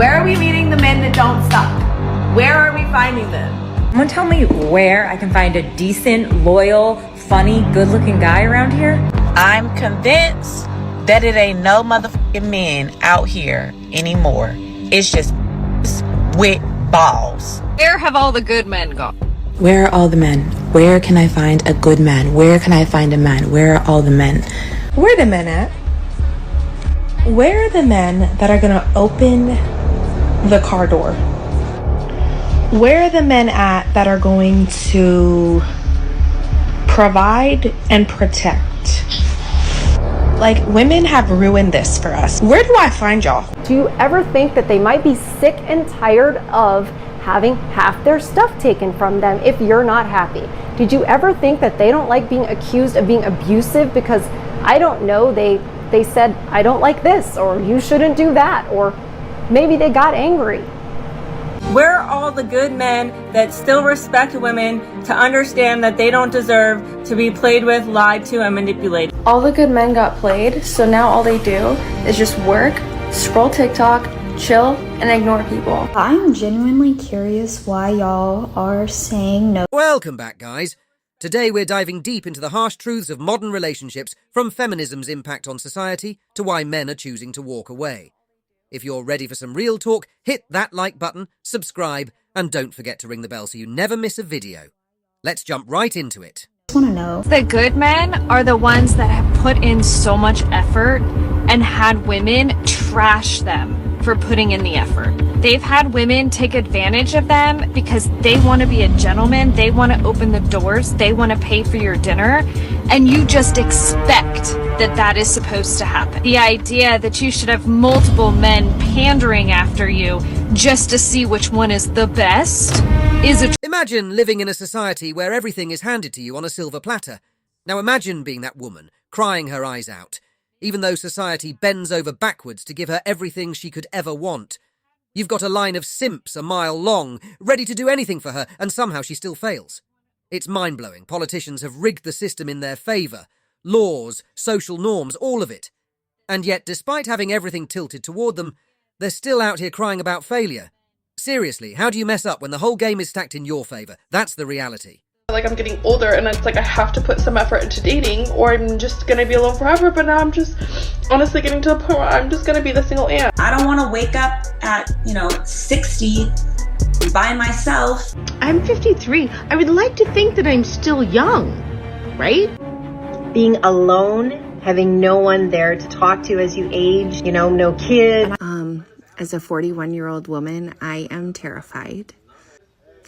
Where are we meeting the men that don't suck? Where are we finding them? Someone tell me where I can find a decent, loyal, funny, good-looking guy around here? I'm convinced that it ain't no motherfucking men out here anymore. It's just with balls. Where have all the good men gone? Where are all the men? Where can I find a good man? Where can I find a man? Where are all the men? Where are the men at? Where are the men that are gonna open the car door? Where are the men at that are going to provide and protect? Like, women have ruined this for us. Where do I find y'all? Do you ever think that they might be sick and tired of having half their stuff taken from them if you're not happy? Did you ever think that they don't like being accused of being abusive because, I don't know, they said, I don't like this, or you shouldn't do that, or maybe they got angry? Where are all the good men that still respect women, to understand that they don't deserve to be played with, lied to, and manipulated? All the good men got played, so now all they do is just work, scroll TikTok, chill, and ignore people. I'm genuinely curious why y'all are saying no. Welcome back, guys. Today we're diving deep into the harsh truths of modern relationships, from feminism's impact on society to why men are choosing to walk away. If you're ready for some real talk, hit that like button, subscribe, and don't forget to ring the bell so you never miss a video. Let's jump right into it. I want to know. The good men are the ones that have put in so much effort and had women trash them for putting in the effort. They've had women take advantage of them because they want to be a gentleman, they want to open the doors, they want to pay for your dinner, and you just expect that that is supposed to happen. The idea that you should have multiple men pandering after you just to see which one is the best is a... Imagine living in a society where everything is handed to you on a silver platter. Now imagine being that woman, crying her eyes out, even though society bends over backwards to give her everything she could ever want. You've got a line of simps a mile long, ready to do anything for her, and somehow she still fails. It's mind-blowing. Politicians have rigged the system in their favour. Laws, social norms, all of it. And yet, despite having everything tilted toward them, they're still out here crying about failure. Seriously, how do you mess up when the whole game is stacked in your favour? That's the reality. Like, I'm getting older and it's like I have to put some effort into dating or I'm just gonna be alone forever. But now I'm just honestly getting to the point where I'm just gonna be the single aunt. I don't want to wake up at 60 by myself. I'm 53. I would like to think that I'm still young, right? Being alone, having no one there to talk to as you age, no kids. As a 41-year-old woman, I am terrified.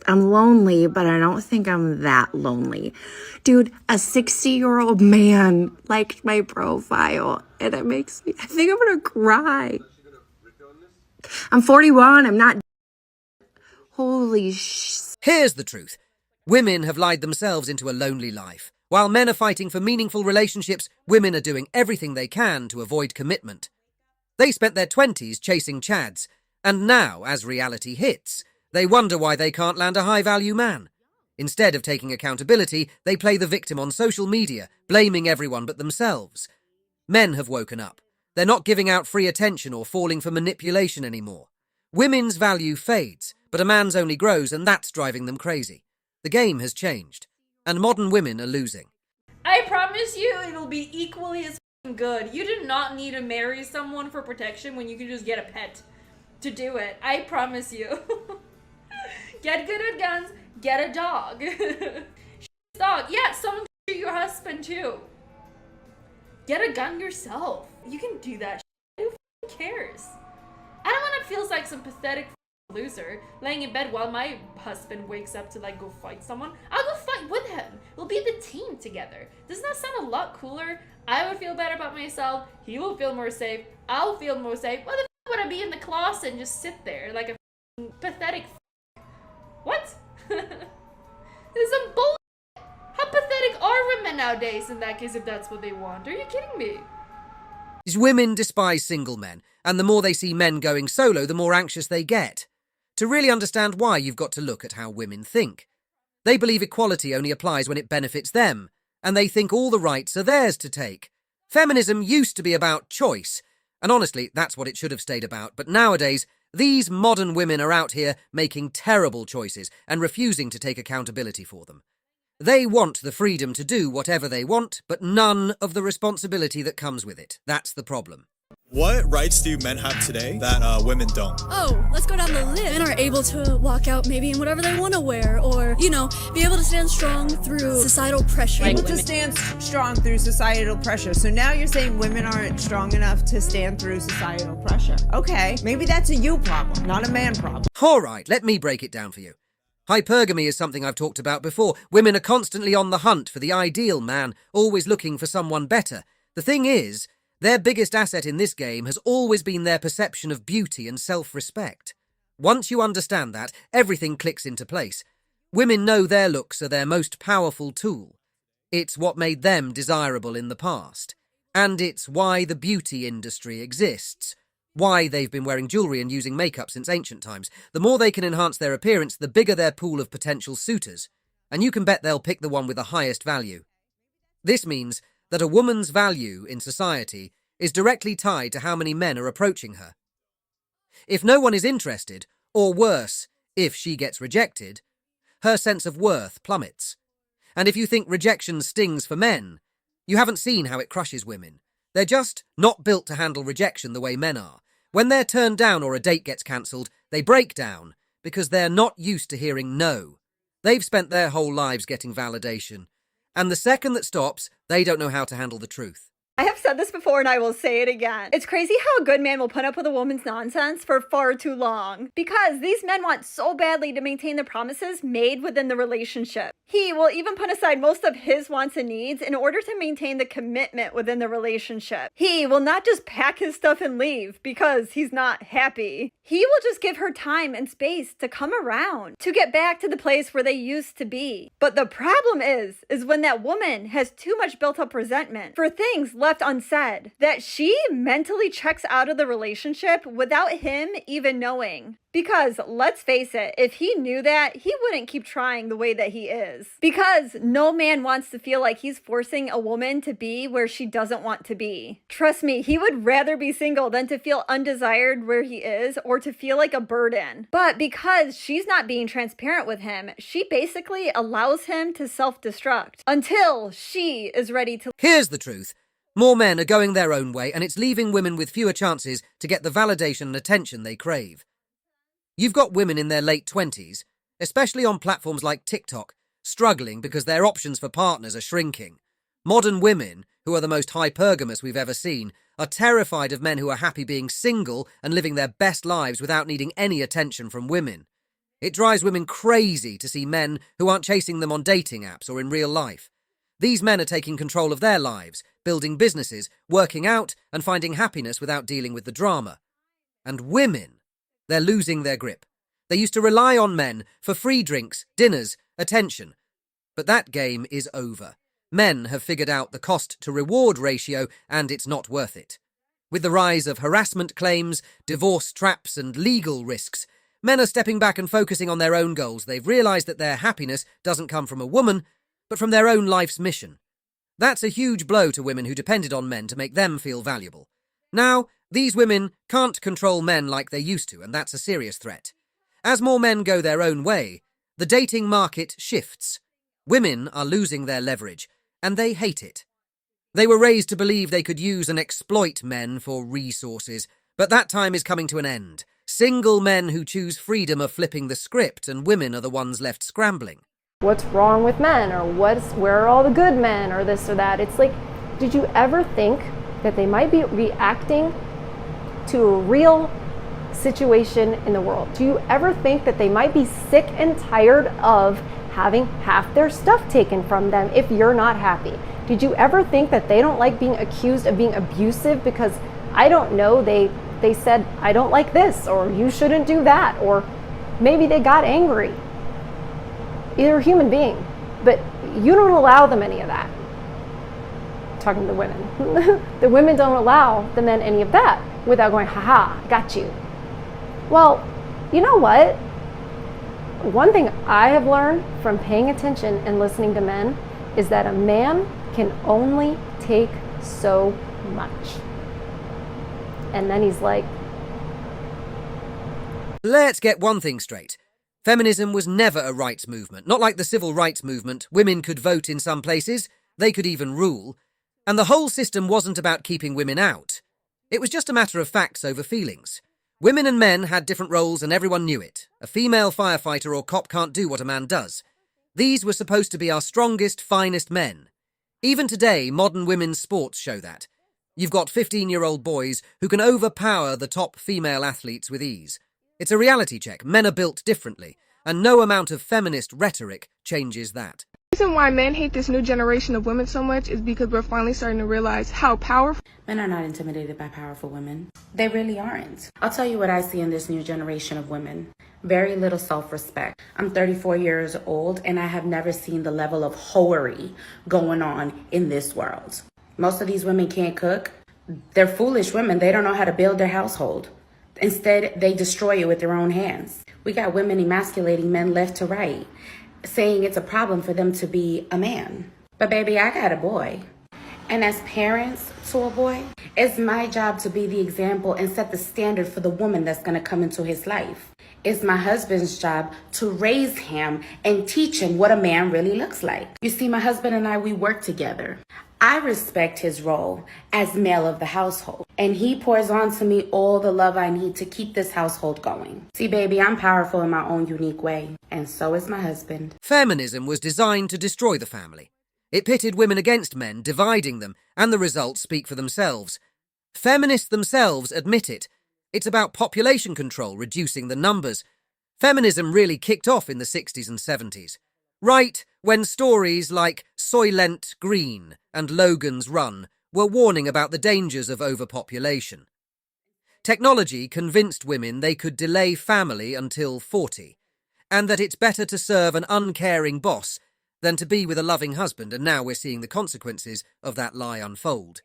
I'm lonely, but I don't think I'm that lonely. Dude, a 60-year-old man liked my profile, and it makes me, I think I'm gonna cry. I'm 41, I'm not... Holy sh... Here's the truth. Women have lied themselves into a lonely life. While men are fighting for meaningful relationships, women are doing everything they can to avoid commitment. They spent their 20s chasing chads, and now, as reality hits, they wonder why they can't land a high-value man. Instead of taking accountability, they play the victim on social media, blaming everyone but themselves. Men have woken up. They're not giving out free attention or falling for manipulation anymore. Women's value fades, but a man's only grows, and that's driving them crazy. The game has changed, and modern women are losing. I promise you it'll be equally as good. You do not need to marry someone for protection when you can just get a pet to do it. I promise you. Get good at guns, get a dog. Dog. Yeah, someone shoot your husband too. Get a gun yourself. You can do that. Who cares? I don't want to feel like some pathetic loser laying in bed while my husband wakes up to go fight someone. I'll go fight with him. We'll be the team together. Doesn't that sound a lot cooler? I would feel better about myself. He will feel more safe. I'll feel more safe. Why the f would I be in the closet and just sit there like a pathetic What? This is some bullshit. How pathetic are women nowadays in that case if that's what they want? Are you kidding me? These women despise single men, and the more they see men going solo, the more anxious they get. To really understand why, you've got to look at how women think. They believe equality only applies when it benefits them, and they think all the rights are theirs to take. Feminism used to be about choice, and honestly, that's what it should have stayed about, but nowadays, These modern women are out here making terrible choices and refusing to take accountability for them. They want the freedom to do whatever they want, but none of the responsibility that comes with it. That's the problem. What rights do men have today that women don't? Oh, let's go down the list. Men are able to walk out maybe in whatever they want to wear, or, you know, be able to stand strong through societal pressure. Able to stand strong through societal pressure. So now you're saying women aren't strong enough to stand through societal pressure. Okay, maybe that's a you problem, not a man problem. All right, let me break it down for you. Hypergamy is something I've talked about before. Women are constantly on the hunt for the ideal man, always looking for someone better. The thing is, their biggest asset in this game has always been their perception of beauty and self-respect. Once you understand that, everything clicks into place. Women know their looks are their most powerful tool. It's what made them desirable in the past. And it's why the beauty industry exists. Why they've been wearing jewellery and using makeup since ancient times. The more they can enhance their appearance, the bigger their pool of potential suitors. And you can bet they'll pick the one with the highest value. This means that a woman's value in society is directly tied to how many men are approaching her. If no one is interested, or worse, if she gets rejected, her sense of worth plummets. And if you think rejection stings for men, you haven't seen how it crushes women. They're just not built to handle rejection the way men are. When they're turned down or a date gets cancelled, they break down because they're not used to hearing no. They've spent their whole lives getting validation. And the second that stops, they don't know how to handle the truth. I have said this before and I will say it again. It's crazy how a good man will put up with a woman's nonsense for far too long. Because these men want so badly to maintain the promises made within the relationship. He will even put aside most of his wants and needs in order to maintain the commitment within the relationship. He will not just pack his stuff and leave because he's not happy. He will just give her time and space to come around, to get back to the place where they used to be. But the problem is when that woman has too much built up resentment for things left unsaid, that she mentally checks out of the relationship without him even knowing. Because, let's face it, if he knew that, he wouldn't keep trying the way that he is. Because no man wants to feel like he's forcing a woman to be where she doesn't want to be. Trust me, he would rather be single than to feel undesired where he is or to feel like a burden. But because she's not being transparent with him, she basically allows him to self-destruct until she is ready to... Here's the truth. More men are going their own way, and it's leaving women with fewer chances to get the validation and attention they crave. You've got women in their late 20s, especially on platforms like TikTok, struggling because their options for partners are shrinking. Modern women, who are the most hypergamous we've ever seen, are terrified of men who are happy being single and living their best lives without needing any attention from women. It drives women crazy to see men who aren't chasing them on dating apps or in real life. These men are taking control of their lives, building businesses, working out, and finding happiness without dealing with the drama. And women, they're losing their grip. They used to rely on men for free drinks, dinners, attention. But that game is over. Men have figured out the cost-to-reward ratio, and it's not worth it. With the rise of harassment claims, divorce traps, and legal risks, men are stepping back and focusing on their own goals. They've realised that their happiness doesn't come from a woman, but from their own life's mission. That's a huge blow to women who depended on men to make them feel valuable. Now, these women can't control men like they used to, and that's a serious threat. As more men go their own way, the dating market shifts. Women are losing their leverage, and they hate it. They were raised to believe they could use and exploit men for resources, but that time is coming to an end. Single men who choose freedom are flipping the script, and women are the ones left scrambling. What's wrong with men, or where are all the good men, or this or that? It's like, did you ever think that they might be reacting to a real situation in the world? Do you ever think that they might be sick and tired of having half their stuff taken from them if you're not happy? Did you ever think that they don't like being accused of being abusive because, I don't know, they said, I don't like this, or you shouldn't do that, or maybe they got angry? They're a human being, but you don't allow them any of that. Talking to the women. The women don't allow the men any of that without going, haha, got you. Well, you know what? One thing I have learned from paying attention and listening to men is that a man can only take so much. And then he's like, Let's get one thing straight. Feminism was never a rights movement. Not like the civil rights movement. Women could vote in some places. They could even rule. And the whole system wasn't about keeping women out. It was just a matter of facts over feelings. Women and men had different roles and everyone knew it. A female firefighter or cop can't do what a man does. These were supposed to be our strongest, finest men. Even today, modern women's sports show that. You've got 15-year-old boys who can overpower the top female athletes with ease. It's a reality check. Men are built differently, and no amount of feminist rhetoric changes that. The reason why men hate this new generation of women so much is because we're finally starting to realize how powerful. Men are not intimidated by powerful women. They really aren't. I'll tell you what I see in this new generation of women. Very little self-respect. I'm 34 years old, and I have never seen the level of hoery going on in this world. Most of these women can't cook. They're foolish women. They don't know how to build their household. Instead, they destroy it with their own hands. We got women emasculating men left to right, saying it's a problem for them to be a man. But baby, I got a boy. And as parents to a boy, it's my job to be the example and set the standard for the woman that's going to come into his life. It's my husband's job to raise him and teach him what a man really looks like. You see, my husband and I, we work together. I respect his role as male of the household, and he pours on to me all the love I need to keep this household going. See, baby, I'm powerful in my own unique way, and so is my husband. Feminism was designed to destroy the family. It pitted women against men, dividing them, and the results speak for themselves. Feminists themselves admit it. It's about population control, reducing the numbers. Feminism really kicked off in the 60s and 70s. Right when stories like Soylent Green and Logan's Run were warning about the dangers of overpopulation. Technology convinced women they could delay family until 40, and that it's better to serve an uncaring boss than to be with a loving husband, and now we're seeing the consequences of that lie unfold.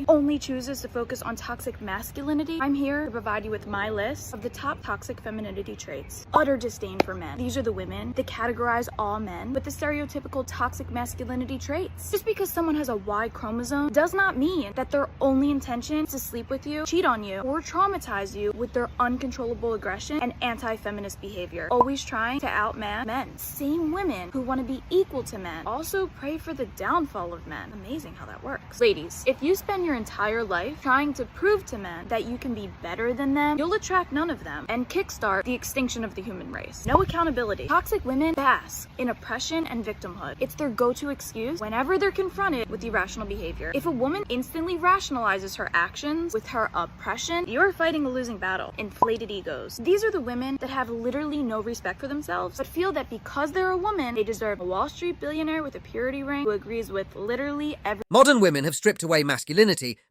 Only chooses to focus on toxic masculinity. I'm here to provide you with my list of the top toxic femininity traits. Utter disdain for men. These are the women that categorize all men with the stereotypical toxic masculinity traits. Just because someone has a Y chromosome does not mean that their only intention is to sleep with you, cheat on you, or traumatize you with their uncontrollable aggression and anti-feminist behavior. Always trying to outman men. Same women who want to be equal to men also pray for the downfall of men. Amazing how that works. Ladies, if you spend your entire life trying to prove to men that you can be better than them, you'll attract none of them and kickstart the extinction of the human race. No accountability. Toxic women bask in oppression and victimhood. It's their go-to excuse whenever they're confronted with irrational behavior. If a woman instantly rationalizes her actions with her oppression, you're fighting a losing battle. Inflated egos. These are the women that have literally no respect for themselves, but feel that because they're a woman, they deserve a Wall Street billionaire with a purity ring who agrees with literally every— Modern women have stripped away masculinity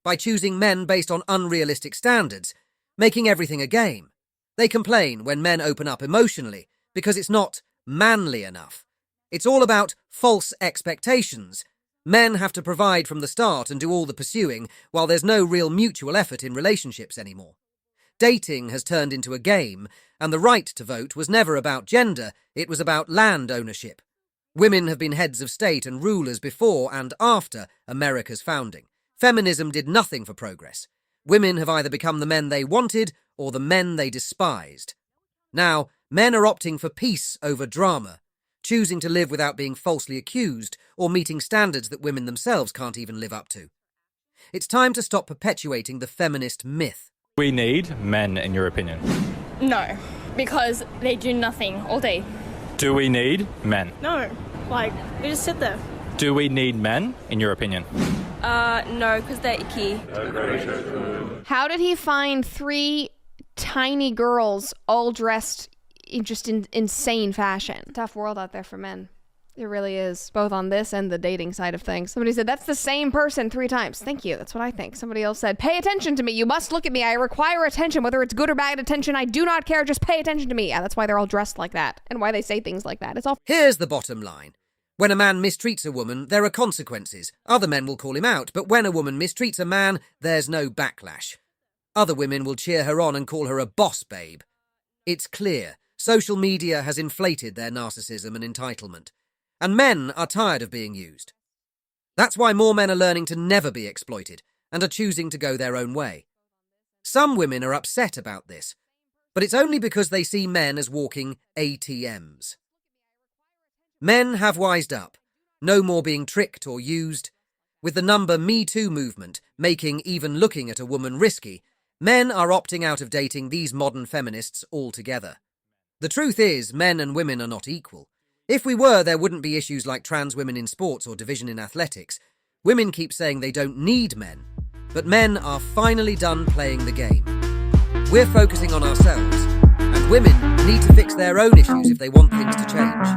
by choosing men based on unrealistic standards, making everything a game. They complain when men open up emotionally because it's not manly enough. It's all about false expectations. Men have to provide from the start and do all the pursuing, while there's no real mutual effort in relationships anymore. Dating has turned into a game, and the right to vote was never about gender, it was about land ownership. Women have been heads of state and rulers before and after America's founding. Feminism did nothing for progress. Women have either become the men they wanted or the men they despised. Now, men are opting for peace over drama, choosing to live without being falsely accused or meeting standards that women themselves can't even live up to. It's time to stop perpetuating the feminist myth. We need men, in your opinion? No, because they do nothing all day. Do we need men? No, like, they just sit there. Do we need men, in your opinion? No, because they're icky. How did he find 3 tiny girls all dressed in just insane fashion? Tough world out there for men. It really is, both on this and the dating side of things. Somebody said, that's the same person 3 times. Thank you, that's what I think. Somebody else said, pay attention to me. You must look at me. I require attention, whether it's good or bad attention. I do not care. Just pay attention to me. Yeah, that's why they're all dressed like that and why they say things like that. It's all. Here's the bottom line. When a man mistreats a woman, there are consequences. Other men will call him out, but when a woman mistreats a man, there's no backlash. Other women will cheer her on and call her a boss babe. It's clear. Social media has inflated their narcissism and entitlement. And men are tired of being used. That's why more men are learning to never be exploited and are choosing to go their own way. Some women are upset about this. But it's only because they see men as walking ATMs. Men have wised up, no more being tricked or used. With the Me Too movement making even looking at a woman risky, men are opting out of dating these modern feminists altogether. The truth is, men and women are not equal. If we were, there wouldn't be issues like trans women in sports or division in athletics. Women keep saying they don't need men, but men are finally done playing the game. We're focusing on ourselves, and women need to fix their own issues if they want things to change.